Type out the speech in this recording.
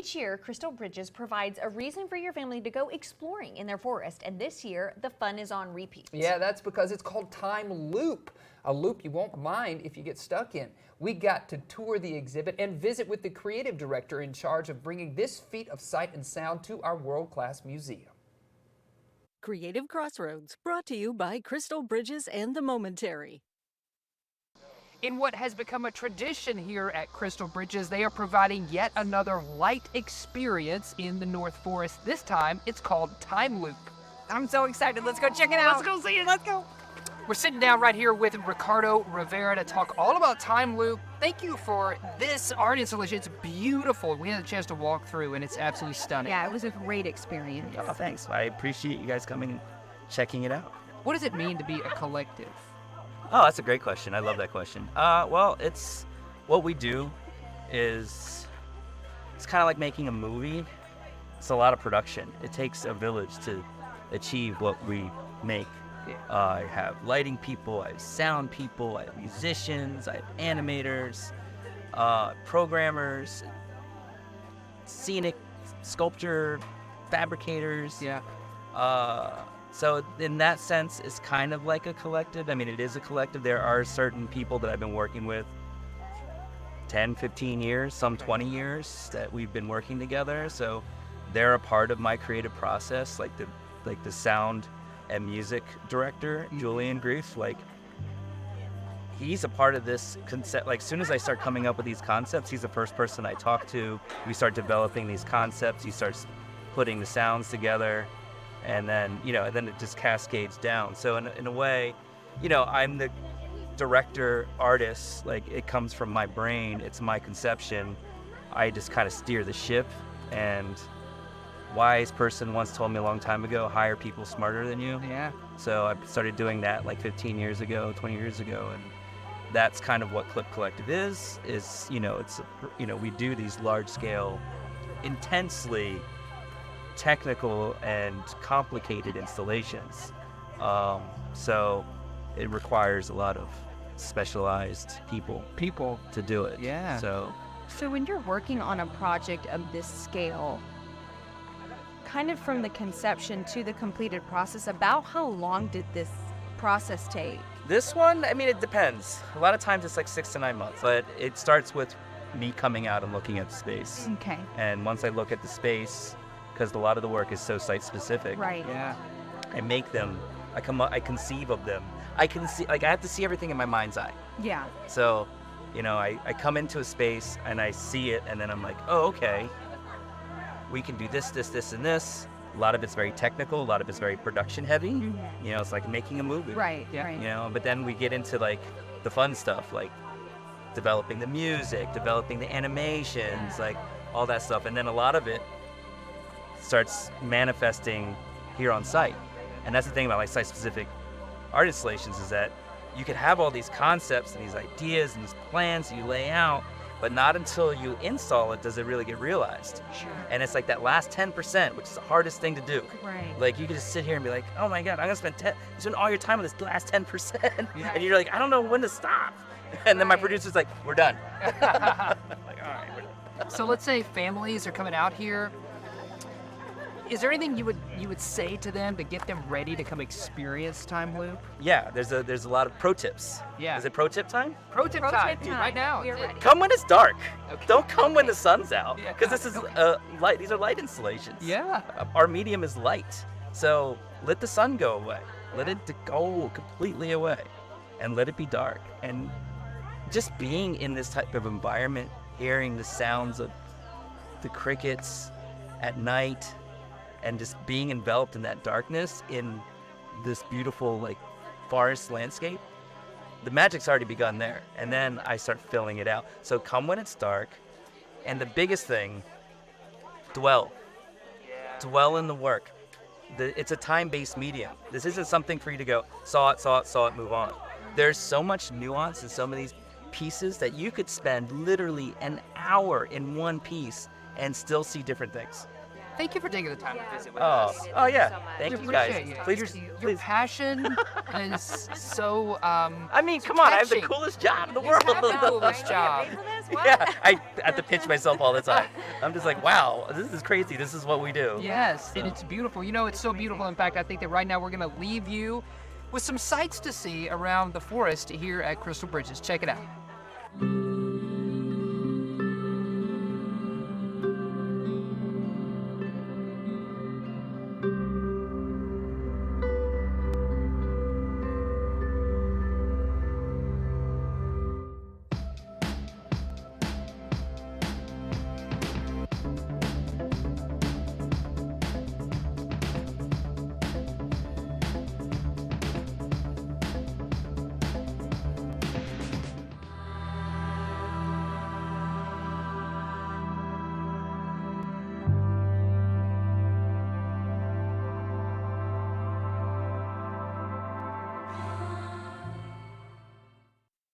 Each year, Crystal Bridges provides a reason for your family to go exploring in their forest, and this year, the fun is on repeat. Yeah, that's because it's called Time Loop, a loop you won't mind if you get stuck in. We got to tour the exhibit and visit with the creative director in charge of bringing this feat of sight and sound to our world-class museum. Creative Crossroads, brought to you by Crystal Bridges and the Momentary. In what has become a tradition here at Crystal Bridges, they are providing yet another light experience in the North Forest. This time, it's called Time Loop. I'm so excited. Let's go check it out. Let's go see it. Let's go. We're sitting down right here with Ricardo Rivera to talk all about Time Loop. Thank you for this art installation. It's beautiful. We had a chance to walk through, and it's absolutely stunning. Yeah, it was a great experience. Oh, thanks. I appreciate you guys coming and checking it out. What does it mean to be a collective? Oh, that's a great question. I love that question. Well, it's what we do is it's kind of like making a movie. It's a lot of production. It takes a village to achieve what we make. I have lighting people, I have sound people, I have musicians, I have animators, programmers, scenic sculpture fabricators. Yeah. So in that sense, it's kind of like a collective. I mean, it is a collective. There are certain people that I've been working with 10, 15 years, some 20 years that we've been working together. So they're a part of my creative process, like the sound and music director, Julian Grief. Like, he's a part of this concept. Like, as soon as I start coming up with these concepts, he's the first person I talk to. We start developing these concepts. He starts putting the sounds together. And then, then it just cascades down. So in a way, I'm the director, artist. Like, it comes from my brain. It's my conception. I just kind of steer the ship. And wise person once told me a long time ago, hire people smarter than you. Yeah. So I started doing that like 15 years ago, 20 years ago. And that's kind of what Clip Collective is, we do these large scale, intensely technical and complicated installations. So it requires a lot of specialized people to do it. Yeah. So when you're working on a project of this scale, kind of from the conception to the completed process, about how long did this process take? this one, I mean, it depends. A lot of times it's like 6 to 9 months, but it starts with me coming out and looking at the space. Okay. And once I look at the space, because a lot of the work is so site specific. Right. Yeah. I make them. I conceive of them. I have to see everything in my mind's eye. Yeah. So, I come into a space and I see it, and then I'm like, oh, okay. We can do this, this, this, and this. A lot of it's very technical. A lot of it's very production heavy. Mm-hmm. It's like making a movie. Right. Yeah. Right. But then we get into like the fun stuff, like developing the music, developing the animations, like all that stuff. And then a lot of it starts manifesting here on site. And that's the thing about like site-specific art installations, is that you can have all these concepts and these ideas and these plans you lay out, but not until you install it does it really get realized. Sure. And it's like that last 10%, which is the hardest thing to do. Right. Like, you can just sit here and be like, oh my God, I'm gonna spend all your time on this last 10%. Yeah. And you're like, I don't know when to stop. And then my Right. producer's like, we're done. Like, all right, we're done. So let's say families are coming out here. Is there anything you would say to them to get them ready to come experience Time Loop? Yeah, there's a lot of pro tips. Yeah. Is it pro tip time? Pro tip Pro time, tip dude, time. right now. We're That's it. ready. Come when it's dark. Okay. Don't come when the sun's out, Yeah. because this is light. These are light installations. Yeah. Our medium is light, so let the sun go away. Let it go completely away, and let it be dark. And just being in this type of environment, hearing the sounds of the crickets at night, and just being enveloped in that darkness in this beautiful like forest landscape, the magic's already begun there. And then I start filling it out. So come when it's dark, and the biggest thing, dwell in the work. It's a time-based medium. This isn't something for you to go saw it, move on. There's so much nuance in some of these pieces that you could spend literally an hour in one piece and still see different things. thank you for taking the time to visit with Oh, us. oh yeah. so much. Thank We you guys. appreciate you. Please, Your please. passion is so. I mean, come on, I have the catching. coolest job in the You world. have the coolest job. Ready for this? What? Yeah, I have to pitch myself all the time. I'm just like, wow, this is crazy. This is what we do. Yes, and it's beautiful. You know, it's so beautiful. In fact, I think that right now we're going to leave you with some sights to see around the forest here at Crystal Bridges. Check it out.